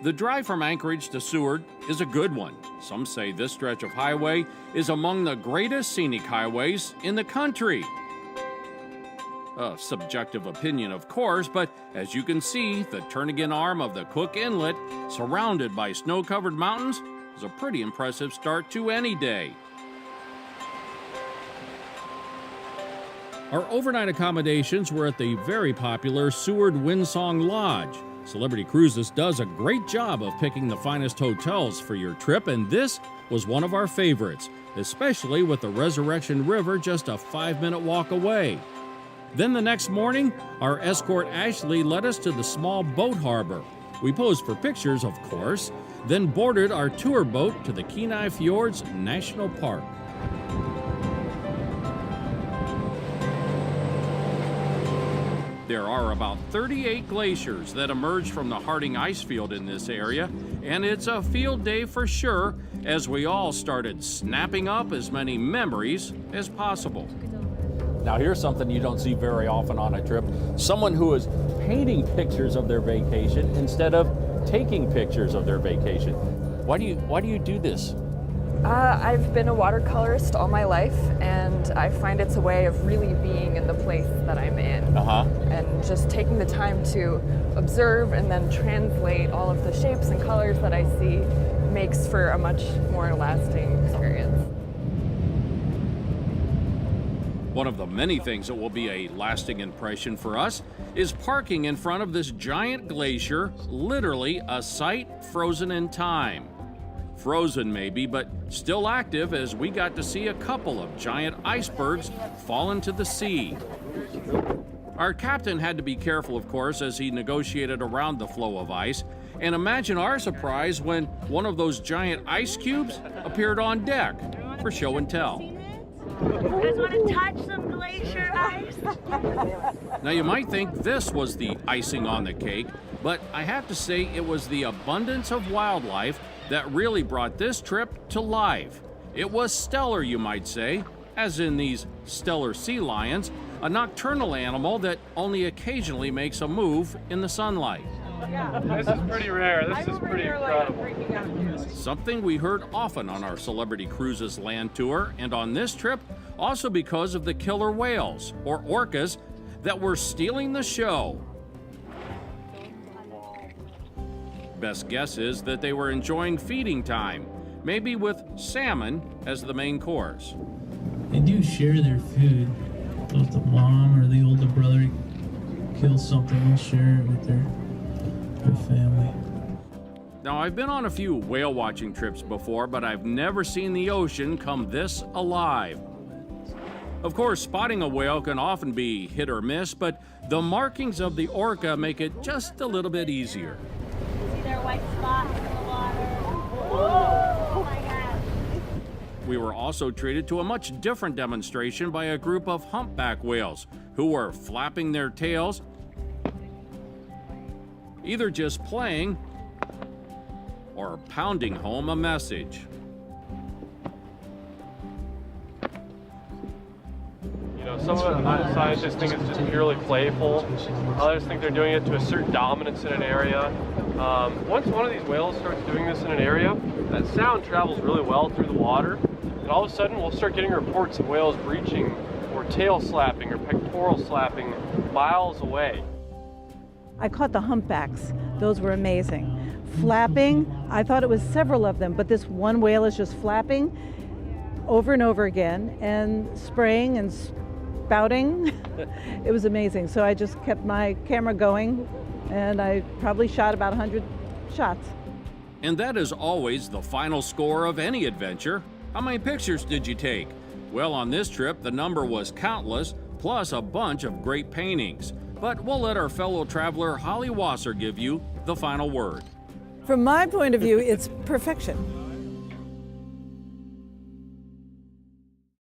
The drive from Anchorage to Seward is a good one. Some say this stretch of highway is among the greatest scenic highways in the country. A subjective opinion, of course, but as you can see, the Turnagain arm of the Cook Inlet, surrounded by snow-covered mountains, is a pretty impressive start to any day. Our overnight accommodations were at the very popular Seward Windsong Lodge. Celebrity Cruises does a great job of picking the finest hotels for your trip, and this was one of our favorites, especially with the Resurrection River just a 5-minute walk away. Then the next morning, our escort Ashley led us to the small boat harbor. We posed for pictures, of course, then boarded our tour boat to the Kenai Fjords National Park. There are about 38 glaciers that emerge from the Harding ice field in this area, and it's a field day for sure as we all started snapping up as many memories as possible. Now here's something you don't see very often on a trip. Someone who is painting pictures of their vacation instead of taking pictures of their vacation. Why do you do this? I've been a watercolorist all my life, and I find it's a way of really being in the place that I'm in. And just taking the time to observe and then translate all of the shapes and colors that I see makes for a much more lasting experience. One of the many things that will be a lasting impression for us is parking in front of this giant glacier, literally a sight frozen in time. Frozen maybe, but still active as we got to see a couple of giant icebergs fall into the sea. Our captain had to be careful, of course, as he negotiated around the flow of ice. And imagine our surprise when one of those giant ice cubes appeared on deck for show and tell. You guys want to touch some glacier ice? Now you might think this was the icing on the cake, but I have to say it was the abundance of wildlife that really brought this trip to life. It was stellar, you might say, as in these stellar sea lions, a nocturnal animal that only occasionally makes a move in the sunlight. This is pretty rare. This is pretty incredible. Something we heard often on our Celebrity Cruises land tour, and on this trip, also because of the killer whales, or orcas, that were stealing the show. Best guess is that they were enjoying feeding time, maybe with salmon as the main course. They do share their food. If the mom or the older brother kills something, they'll share it with their family. Now, I've been on a few whale watching trips before, but I've never seen the ocean come this alive. Of course, spotting a whale can often be hit or miss, but the markings of the orca make it just a little bit easier. See their white spots in the water. Oh my God. We were also treated to a much different demonstration by a group of humpback whales who were flapping their tails, either just playing or pounding home a message. You know, some of the scientists think it's just purely playful. Others think they're doing it to assert dominance in an area. Once one of these whales starts doing this in an area, that sound travels really well through the water, and all of a sudden we'll start getting reports of whales breaching or tail slapping or pectoral slapping miles away. I caught the humpbacks. Those were amazing. Flapping, I thought it was several of them, but this one whale is just flapping over and over again and spraying and spouting. It was amazing. So I just kept my camera going, and I probably shot about 100 shots. And that is always the final score of any adventure. How many pictures did you take? Well, on this trip, the number was countless, plus a bunch of great paintings. But we'll let our fellow traveler Holly Wasser give you the final word. From my point of view, it's perfection.